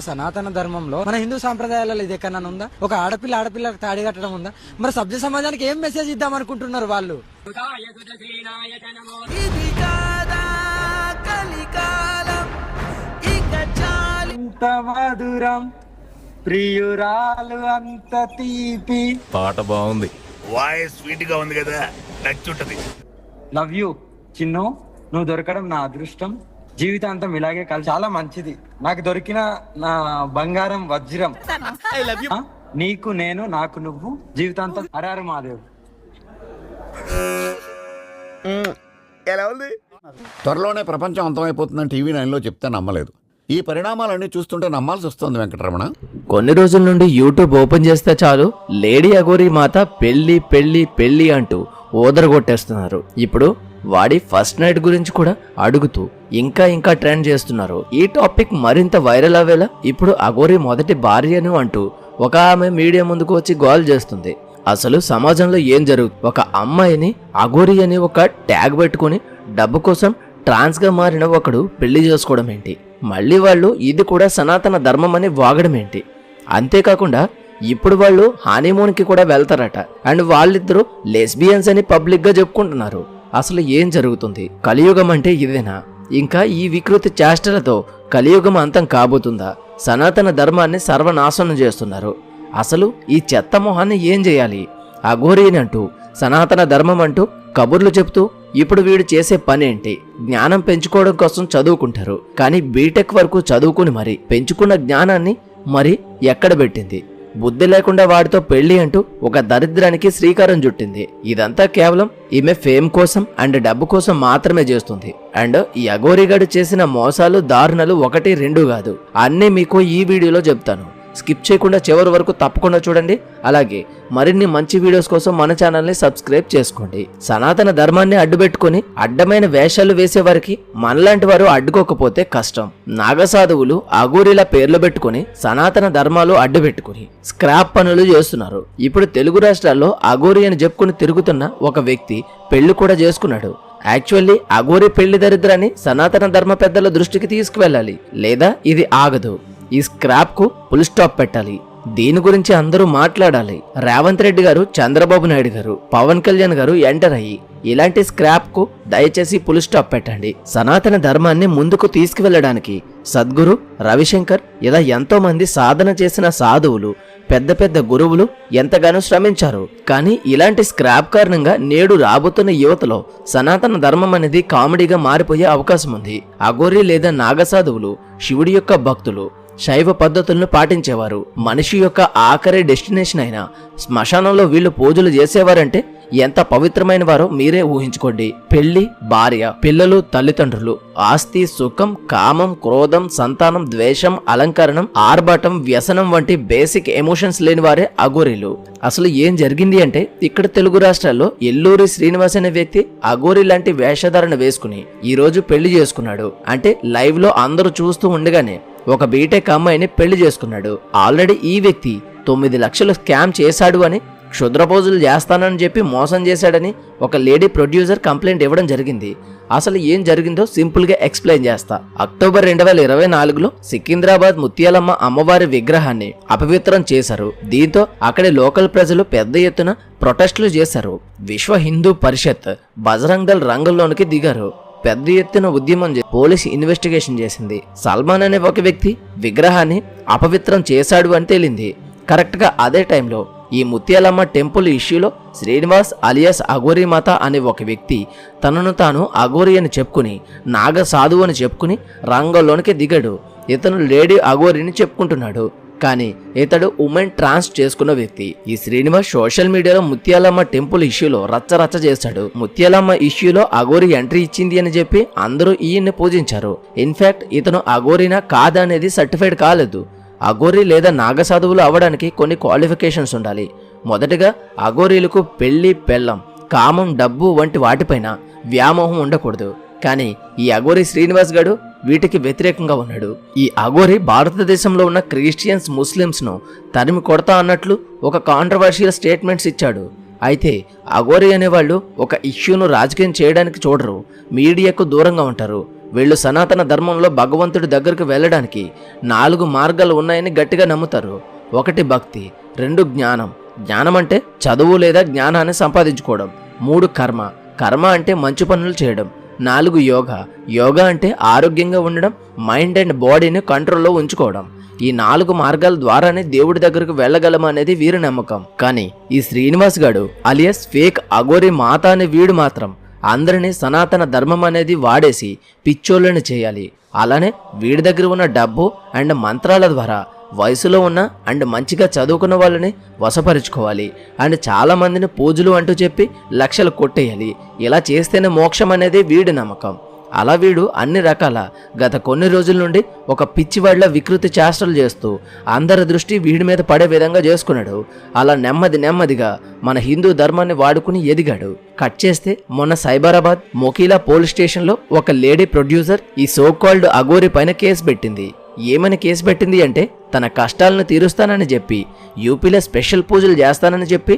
సనాతన ధర్మంలో మన హిందూ సాంప్రదాయాలలో ఇది ఎక్కడన్నా ఉందా? ఒక ఆడపిల్ల తాడి కట్టడం ఉందా? మరి సభ్య సమాజానికి ఏం మెసేజ్ ఇద్దాం అనుకుంటున్నారు వాళ్ళు? అంత మధురం ప్రియురాలు అంత తీపి. పాట బాగుంది, వాయిస్ స్వీట్ గా ఉంది కదా, నచ్చుంటది. లవ్ యూ చిన్ను, నువ్వు దొరకడం నా అదృష్టం. జీవితాంతం ఇలాగే కలిసి చాలా మంచిది. నాకు దొరికిన నా బంగారం వజ్రం. నీకు నేను, నాకు నువ్వు, జీవితాంతం. హరహర మహాదేవ్. ఎలా ఉంది? త్వరలోనే ప్రపంచం అంతమైపోతుందని టీవీ 9లో చెప్తే నమ్మలేదు. ఈ పరిణామాలన్నీ చూస్తుంటే నమ్మాల్సి వస్తుంది వెంకటరమణ. కొన్ని రోజుల నుండి యూట్యూబ్ ఓపెన్ చేస్తే చాలు లేడీ అఘోరీ మాత పెళ్లి పెళ్లి పెళ్లి అంటూ ఓదరగొట్టేస్తున్నారు. ఇప్పుడు వాడి ఫస్ట్ నైట్ గురించి కూడా అడుగుతూ ఇంకా ట్రెండ్ చేస్తున్నారు. ఈ టాపిక్ మరింత వైరల్ అవ్వేలా ఇప్పుడు అఘోరీ మొదటి భార్యను అంటూ ఒక ఆమె మీడియా ముందుకు వచ్చి గోల్ చేస్తుంది. అసలు సమాజంలో ఏం జరుగుతుంది? ఒక అమ్మాయిని అఘోరీ అని ఒక ట్యాగ్ పెట్టుకుని డబ్బు కోసం ట్రాన్స్ గా మారిన ఒకడు పెళ్లి చేసుకోవడం ఏంటి? మళ్ళీ వాళ్ళు ఇది కూడా సనాతన ధర్మం అని వాగడం ఏంటి? అంతేకాకుండా ఇప్పుడు వాళ్ళు హనీమూన్ కి కూడా వెళ్తారట. అండ్ వాళ్ళిద్దరూ లెస్బియన్స్ అని పబ్లిక్ గా చెప్పుకుంటున్నారు. అసలు ఏం జరుగుతుంది? కలియుగం అంటే ఇదేనా? ఇంకా ఈ వికృతి చేష్టలతో కలియుగం అంతం కాబోతుందా? సనాతన ధర్మాన్ని సర్వనాశనం చేస్తున్నారు. అసలు ఈ చెత్త మొహాన్ని ఏం చేయాలి? అఘోరీని అంటూ సనాతన ధర్మం అంటూ కబుర్లు చెప్తూ ఇప్పుడు వీడు చేసే పనేంటి? జ్ఞానం పెంచుకోవడం కోసం చదువుకుంటారు, కానీ బీటెక్ వరకు చదువుకుని మరి పెంచుకున్న జ్ఞానాన్ని మరి ఎక్కడ పెట్టింది? బుద్ధి లేకుండా వాడితో పెళ్లి అంటూ ఒక దరిద్రానికి శ్రీకారం చుట్టింది. ఇదంతా కేవలం ఈమె ఫేమ్ కోసం అండ్ డబ్బు కోసం మాత్రమే చేస్తుంది. అండ్ ఈ అఘోరీగాడు చేసిన మోసాలు దారుణాలు 1, 2 కాదు, అన్నీ మీకు ఈ వీడియోలో చెప్తాను. స్కిప్ చేయకుండా చివరి వరకు తప్పకుండా చూడండి. అలాగే మరిన్ని మంచి వీడియోస్ కోసం మన ఛానల్ని సబ్స్క్రైబ్ చేసుకోండి. సనాతన ధర్మాన్ని అడ్డుపెట్టుకుని అడ్డమైన వేషాలు వేసేవారికి మనలాంటి వారు అడ్డుకోకపోతే కష్టం. నాగసాధువులు అఘోరీల పేర్లు పెట్టుకుని సనాతన ధర్మాలు అడ్డుపెట్టుకుని స్క్రాప్ పనులు చేస్తున్నారు. ఇప్పుడు తెలుగు రాష్ట్రాల్లో అఘోరీ అని చెప్పుకుని తిరుగుతున్న ఒక వ్యక్తి పెళ్లి కూడా చేసుకున్నాడు. యాక్చువల్లీ అఘోరీ పెళ్లి దరిద్రాన్ని సనాతన ధర్మ పెద్దల దృష్టికి తీసుకువెళ్ళాలి, లేదా ఇది ఆగదు. ఈ స్క్రాప్ కు ఫుల్ స్టాప్ పెట్టాలి. దీని గురించి అందరూ మాట్లాడాలి. రేవంత్ రెడ్డి గారు, చంద్రబాబు నాయుడు గారు, పవన్ కళ్యాణ్ గారు ఎంటర్ అయ్యి ఇలాంటి స్క్రాప్ కు దయచేసి ఫుల్ స్టాప్ పెట్టండి. సనాతన ధర్మాన్ని ముందుకు తీసుకువెళ్లడానికి సద్గురు, రవిశంకర్ ఇలా ఎంతో మంది సాధన చేసిన సాధువులు, పెద్ద పెద్ద గురువులు ఎంతగానో శ్రమించారు. కానీ ఇలాంటి స్క్రాప్ కారణంగా నేడు రాబోతున్న యువతలో సనాతన ధర్మం అనేది కామెడీగా మారిపోయే అవకాశం ఉంది. అఘోరీ లేదా నాగసాధువులు శివుడి యొక్క భక్తులు, శైవ పద్ధతులను పాటించేవారు. మనిషి యొక్క ఆఖరి డెస్టినేషన్ అయిన శ్మశానంలో వీళ్ళు పూజలు చేసేవారంటే ఎంత పవిత్రమైన వారో మీరే ఊహించుకోండి. పెళ్లి, భార్య, పిల్లలు, తల్లిదండ్రులు, ఆస్తి, సుఖం, కామం, క్రోధం, సంతానం, ద్వేషం, అలంకరణం, ఆర్భాటం, వ్యసనం వంటి బేసిక్ ఎమోషన్స్ లేని వారే అఘోరీలు. అసలు ఏం జరిగింది అంటే ఇక్కడ తెలుగు రాష్ట్రాల్లో ఎల్లూరి శ్రీనివాస్ అనే వ్యక్తి అఘోరీ లాంటి వేషధారణ వేసుకుని ఈ రోజు పెళ్లి చేసుకున్నాడు. అంటే లైవ్ లో అందరూ చూస్తూ ఉండగానే ఒక బీటెక్ అమ్మాయిని పెళ్లి చేసుకున్నాడు. ఆల్రెడీ ఈ వ్యక్తి 9 లక్షలు స్కామ్ చేశాడు అని, క్షుద్ర పూజలు చేస్తానని చెప్పి మోసం చేశాడని ఒక లేడీ ప్రొడ్యూసర్ కంప్లైంట్ ఇవ్వడం జరిగింది. అసలు ఏం జరిగిందో సింపుల్ గా ఎక్స్ప్లెయిన్ చేస్తా. అక్టోబర్ 2024లో సికింద్రాబాద్ ముత్యాలమ్మ అమ్మవారి విగ్రహాన్ని అపవిత్రం చేశారు. దీంతో అక్కడి లోకల్ ప్రజలు పెద్ద ఎత్తున ప్రొటెస్టులు చేశారు. విశ్వ హిందూ పరిషత్, బజరంగ్ దళ్ రంగంలోనికి దిగారు. పెద్ద ఎత్తున ఉద్యమం పోలీస్ ఇన్వెస్టిగేషన్ చేసింది. సల్మాన్ అనే ఒక వ్యక్తి విగ్రహాన్ని అపవిత్రం చేశాడు అని తేలింది. కరెక్ట్ గా అదే టైంలో ఈ ముత్యాలమ్మ టెంపుల్ ఇష్యూలో శ్రీనివాస్ అలియాస్ అఘోరీ మాత అనే ఒక వ్యక్తి తనను తాను అఘోరీ అని చెప్పుకుని, నాగ సాధువు అని చెప్పుకుని రంగంలోనికి దిగాడు. ఇతను లేడీ అఘోరీని చెప్పుకుంటున్నాడు, కానీ ఇతడు ఉమెన్ ట్రాన్స్ చేసుకున్న వ్యక్తి. ఈ శ్రీనివాస్ సోషల్ మీడియాలో ముత్యాలమ్మ టెంపుల్ ఇష్యూలో రచ్చరచ్చ చేశాడు. ముత్యాలమ్మ ఇష్యూలో అఘోరీ ఎంట్రీ ఇచ్చింది అని చెప్పి అందరూ ఈయన్ని పూజించారు. ఇన్ఫాక్ట్ ఇతను అఘోరీనా కాదా అనేది సర్టిఫైడ్ కాలేదు. అఘోరీ లేదా నాగసాధువులు అవ్వడానికి కొన్ని క్వాలిఫికేషన్స్ ఉండాలి. మొదటగా అఘోరీలకు పెళ్లి, పెళ్ళం, కామం, డబ్బు వంటి వాటిపైన వ్యామోహం ఉండకూడదు. కానీ ఈ అఘోరీ శ్రీనివాస్ గారు వీటికి వ్యతిరేకంగా ఉన్నాడు. ఈ అఘోరీ భారతదేశంలో ఉన్న క్రిస్టియన్స్, ముస్లిమ్స్ ను తరిమి కొడతా అన్నట్లు ఒక కాంట్రవర్షియల్ స్టేట్మెంట్స్ ఇచ్చాడు. అయితే అఘోరీ అనేవాళ్ళు ఒక ఇష్యూను రాజకీయం చేయడానికి చూడరు, మీడియాకు దూరంగా ఉంటారు. వీళ్ళు సనాతన ధర్మంలో భగవంతుడి దగ్గరకు వెళ్ళడానికి 4 మార్గాలు ఉన్నాయని గట్టిగా నమ్ముతారు. 1 భక్తి, 2 జ్ఞానం, జ్ఞానం అంటే చదువు లేదా జ్ఞానాన్ని సంపాదించుకోవడం, 3 కర్మ, కర్మ అంటే మంచి పనులు చేయడం, 4 యోగా, యోగా అంటే ఆరోగ్యంగా ఉండడం, మైండ్ అండ్ బాడీని కంట్రోల్లో ఉంచుకోవడం. ఈ 4 మార్గాల ద్వారానే దేవుడి దగ్గరకు వెళ్ళగలం అనేది వీరి నమ్మకం. కానీ ఈ శ్రీనివాస్ గాడు అలియస్ ఫేక్ అఘోరి మాత అనే వీడు మాత్రం అందరినీ సనాతన ధర్మం అనేది వాడేసి పిచ్చోళ్ళని చేయాలి. అలానే వీడి దగ్గర ఉన్న డబ్బు అండ్ మంత్రాల ద్వారా వయసులో ఉన్న అండ్ మంచిగా చదువుకున్న వాళ్ళని వశపరుచుకోవాలి అండ్ చాలా మందిని పూజలు అంటూ చెప్పి లక్షలు కొట్టేయాలి. ఇలా చేస్తేనే మోక్షం అనేది వీడి నమ్మకం. అలా వీడు అన్ని రకాల గత కొన్ని రోజుల నుండి ఒక పిచ్చివాడిలా వికృతి చేష్టలు చేస్తూ అందరి దృష్టి వీడి మీద పడే విధంగా చేసుకున్నాడు. అలా నెమ్మదిగా మన హిందూ ధర్మాన్ని వాడుకుని ఎదిగాడు. కట్ చేస్తే మొన్న సైబరాబాద్ మొకీలా పోలీస్ స్టేషన్లో ఒక లేడీ ప్రొడ్యూసర్ ఈ సో కాల్డ్ అఘోరి పైన కేసు పెట్టింది. ఏమని కేసు పెట్టింది అంటే తన కష్టాలను తీరుస్తానని చెప్పి యూపీలో స్పెషల్ పూజలు చేస్తానని చెప్పి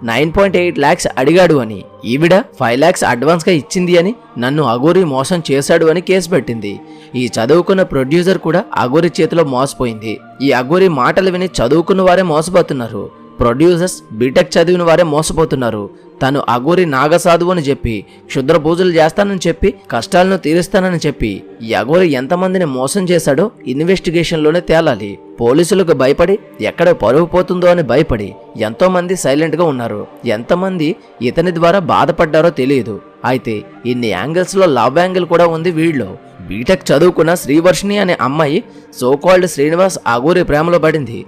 9.8 lakhs అడిగాడు అని, ఈవిడ 5 lakhs అడ్వాన్స్గా ఇచ్చింది అని, నన్ను అఘోరి మోసం చేశాడు అని కేసు పెట్టింది. ఈ చదువుకున్న ప్రొడ్యూసర్ కూడా అఘోరి చేతిలో మోసపోయింది. ఈ అఘోరి మాటలు విని చదువుకున్న వారే మోసపోతున్నారు. ప్రొడ్యూసర్స్ బీటెక్ చదివిన వారే మోసపోతున్నారు. తను అఘోరి నాగసాధువు అని చెప్పి క్షుద్ర పూజలు చేస్తానని చెప్పి కష్టాలను తీరుస్తానని చెప్పి ఈ అఘోరి ఎంతమందిని మోసం చేశాడో ఇన్వెస్టిగేషన్లోనే తేలాలి. పోలీసులకు భయపడి ఎక్కడ పరువు పోతుందో అని భయపడి ఎంతో మంది సైలెంట్గా ఉన్నారు. ఎంతమంది ఇతని ద్వారా బాధపడ్డారో తెలియదు. అయితే ఇన్ని యాంగిల్స్లో లవ్ యాంగిల్ కూడా ఉంది వీళ్ళలో. బీటెక్ చదువుకున్న శ్రీవర్షిణి అనే అమ్మాయి సోకాల్డ్ శ్రీనివాస్ అఘోరి ప్రేమలో పడింది.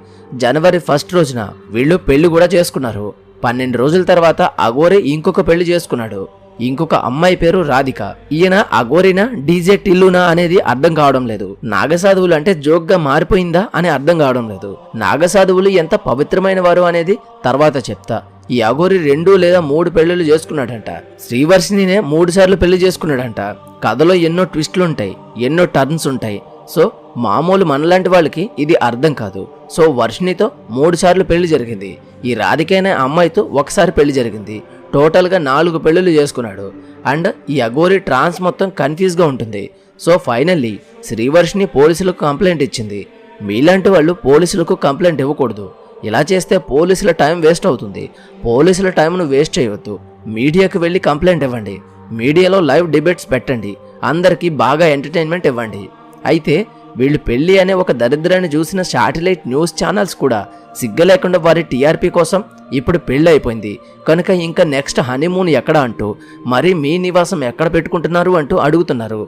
జనవరి 1 రోజున వీళ్ళు పెళ్లి కూడా చేసుకున్నారు. 12 రోజుల తర్వాత అఘోరి ఇంకొక పెళ్లి చేసుకున్నాడు. ఇంకొక అమ్మాయి పేరు రాధిక. ఈయన అఘోరినా డీజే టిల్లునా అనేది అర్థం కావడం లేదు. నాగసాధువులు అంటే జోక్గా మారిపోయిందా అని అర్థం కావడం లేదు. నాగసాధువులు ఎంత పవిత్రమైన వారు అనేది తర్వాత చెప్తా. ఈ అఘోరి 2 లేదా 3 పెళ్లిళ్ళు చేసుకున్నాడంట. శ్రీవర్షినినే 3 సార్లు పెళ్లి చేసుకున్నాడంట. కథలో ఎన్నో ట్విస్టులుంటాయి, ఎన్నో టర్న్స్ ఉంటాయి. సో మామూలు మనలాంటి వాళ్ళకి ఇది అర్థం కాదు. సో వర్షినితో 3 సార్లు పెళ్లి జరిగింది. ఈ రాధికైన అమ్మాయితో 1 సారి పెళ్లి జరిగింది. టోటల్గా 4 పెళ్లిళ్ళు చేసుకున్నాడు. అండ్ ఈ అఘోరి ట్రాన్స్ మొత్తం కన్ఫ్యూజ్గా ఉంటుంది. సో ఫైనల్లీ శ్రీవర్షిని పోలీసులకు కంప్లైంట్ ఇచ్చింది. మీలాంటి వాళ్ళు పోలీసులకు కంప్లైంట్ ఇవ్వకూడదు. ఇలా చేస్తే పోలీసుల టైం వేస్ట్ అవుతుంది. పోలీసుల టైంను వేస్ట్ చేయవద్దు. మీడియాకు వెళ్ళి కంప్లైంట్ ఇవ్వండి. మీడియాలో లైవ్ డిబేట్స్ పెట్టండి. అందరికీ బాగా ఎంటర్టైన్మెంట్ ఇవ్వండి. అయితే వీళ్ళు పెళ్లి అనే ఒక దరిద్రాన్ని చూసిన శాటిలైట్ న్యూస్ ఛానల్స్ కూడా సిగ్గలేకుండా వారి టీఆర్పీ కోసం ఇప్పుడు పెళ్లి అయిపోయింది కనుక ఇంకా నెక్స్ట్ హనీమూన్ ఎక్కడ అంటూ మరి మీ నివాసం ఎక్కడ పెట్టుకుంటున్నారు అంటూ అడుగుతున్నారు.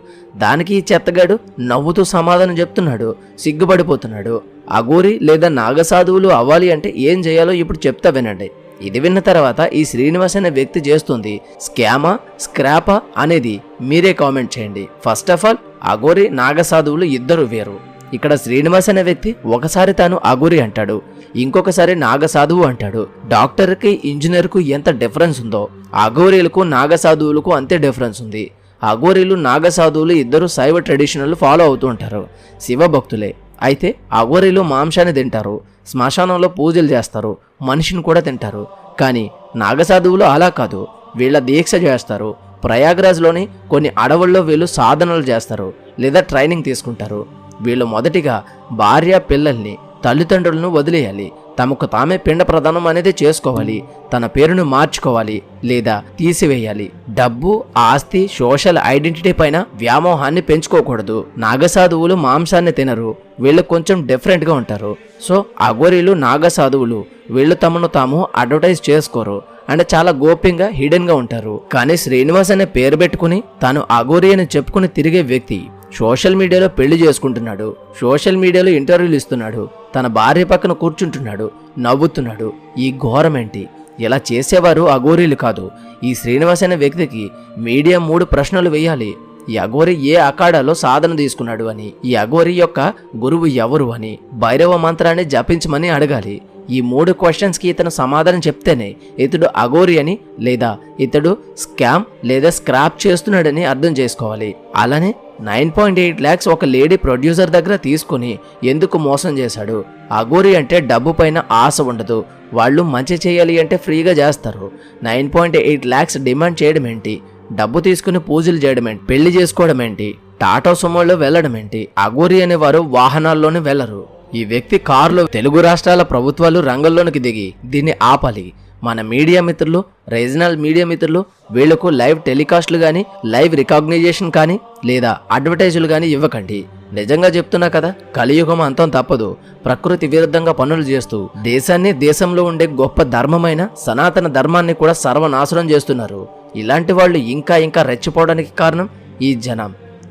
దానికి ఈ చెత్తగాడు నవ్వుతూ సమాధానం చెప్తున్నాడు. సిగ్గుపడిపోతున్నాడు. అఘోరి లేదా నాగసాధువులు అవ్వాలి అంటే ఏం చేయాలో ఇప్పుడు చెప్తా వినండి. ఇది విన్న తర్వాత ఈ శ్రీనివాస్ అనే వ్యక్తి చేస్తుంది స్కామా స్క్రాపా అనేది మీరే కామెంట్ చేయండి. ఫస్ట్ ఆఫ్ ఆల్ అఘోరి నాగసాధువులు ఇద్దరు వేరు. ఇక్కడ శ్రీనివాస్ అనే వ్యక్తి ఒకసారి తాను అఘోరి అంటాడు, ఇంకొకసారి నాగసాధువు అంటాడు. డాక్టర్కి ఇంజనీర్కు ఎంత డిఫరెన్స్ ఉందో అఘోరీలకు నాగసాధువులకు అంతే డిఫరెన్స్ ఉంది. అఘోరీలు నాగసాధువులు ఇద్దరు శైవ ట్రెడిషనల్ ఫాలో అవుతూ ఉంటారు. శివభక్తులే. అయితే అఘోరీలు మాంసాన్ని తింటారు, శ్మశానంలో పూజలు చేస్తారు, మనిషిని కూడా తింటారు. కానీ నాగసాధువులు అలా కాదు. వీళ్ళ దీక్ష చేస్తారు. ప్రయాగ్రాజ్లోని కొన్ని అడవుల్లో వీళ్ళు సాధనలు చేస్తారు లేదా ట్రైనింగ్ తీసుకుంటారు. వీళ్ళు మొదటిగా భార్య పిల్లల్ని తల్లిదండ్రులను వదిలేయాలి. తమకు తామే పిండ ప్రదానం అనేది చేసుకోవాలి. తన పేరును మార్చుకోవాలి లేదా తీసివేయాలి. డబ్బు, ఆస్తి, సోషల్ ఐడెంటిటీ పైన వ్యామోహాన్ని పెంచుకోకూడదు. నాగసాధువులు మాంసాన్ని తినరు. వీళ్ళు కొంచెం డిఫరెంట్గా ఉంటారు. సో అఘోరీలు నాగసాధువులు వీళ్ళు తమను తాము అడ్వర్టైజ్ చేసుకోరు అండ్ చాలా గోప్యంగా హిడెన్గా ఉంటారు. కానీ శ్రీనివాస్ అనే పేరు పెట్టుకుని తాను అఘోరి అని చెప్పుకుని తిరిగే వ్యక్తి సోషల్ మీడియాలో పెళ్లి చేసుకుంటున్నాడు, సోషల్ మీడియాలో ఇంటర్వ్యూలు ఇస్తున్నాడు, తన భార్య పక్కన కూర్చుంటున్నాడు, నవ్వుతున్నాడు. ఈ ఘోరమేంటి? ఇలా చేసేవారు అఘోరీలు కాదు. ఈ శ్రీనివాస్ అనే వ్యక్తికి మీడియా 3 ప్రశ్నలు వేయాలి. ఈ అఘోరి ఏ అఖాడాలో సాధన తీసుకున్నాడు అని, ఈ అఘోరి యొక్క గురువు ఎవరు అని, భైరవ మంత్రాన్ని జపించమని అడగాలి. ఈ 3 క్వశ్చన్స్కి ఇతను సమాధానం చెప్తేనే ఇతడు అఘోరి అని లేదా ఇతడు స్కామ్ లేదా స్క్రాప్ చేస్తున్నాడని అర్థం చేసుకోవాలి. అలానే 9.8 lakhs ఒక లేడీ ప్రొడ్యూసర్ దగ్గర తీసుకుని ఎందుకు మోసం చేశాడు? అఘోరి అంటే డబ్బు పైన ఆశ ఉండదు. వాళ్ళు మంచి చేయాలి అంటే ఫ్రీగా చేస్తారు. 9.8 lakhs డిమాండ్ చేయడం ఏంటి? డబ్బు తీసుకుని పూజలు చేయడం ఏంటి? పెళ్లి చేసుకోవడం ఏంటి? టాటా సుమోలో వెళ్ళడం ఏంటి? అఘోరి అనేవారు వాహనాల్లోనే వెళ్లరు. ఈ వ్యక్తి కారులో తెలుగు రాష్ట్రాల ప్రభుత్వాలు రంగంలోనికి దిగి దీన్ని ఆపాలి. మన మీడియా మిత్రులు, రీజనల్ మీడియా మిత్రులు వీళ్లకు లైవ్ టెలికాస్ట్లు కానీ, లైవ్ రికాగ్నైజేషన్ కానీ లేదా అడ్వర్టైజులు కానీ ఇవ్వకండి. నిజంగా చెప్తున్నా కదా, కలియుగం అంతం తప్పదు. ప్రకృతి విరుద్ధంగా పనులు చేస్తూ దేశాన్ని, దేశంలో ఉండే గొప్ప ధర్మమైన సనాతన ధర్మాన్ని కూడా సర్వనాశనం చేస్తున్నారు. ఇలాంటి వాళ్ళు ఇంకా ఇంకా రెచ్చిపోవడానికి కారణం ఈ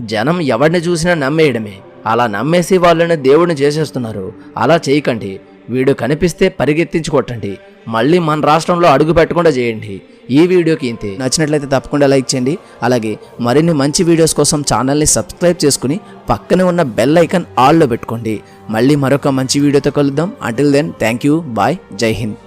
జనం ఎవరిని చూసినా నమ్మేయడమే. అలా నమ్మేసి వాళ్ళని దేవుడిని చేసేస్తున్నారు. అలా చేయకండి. వీడియో కనిపిస్తే పరిగెత్తించి కొట్టండి. మళ్ళీ మన రాష్ట్రంలో అడుగు పెట్టకుండా చేయండి. ఈ వీడియోకి ఇంతే. నచ్చినట్లయితే తప్పకుండా లైక్ చేయండి. అలాగే మరిన్ని మంచి వీడియోస్ కోసం ఛానల్ని సబ్స్క్రైబ్ చేసుకుని పక్కనే ఉన్న బెల్ ఐకాన్ ఆల్లో పెట్టుకోండి. మళ్ళీ మరొక మంచి వీడియోతో కలుద్దాం. Until then thank you, bye, జై హింద్.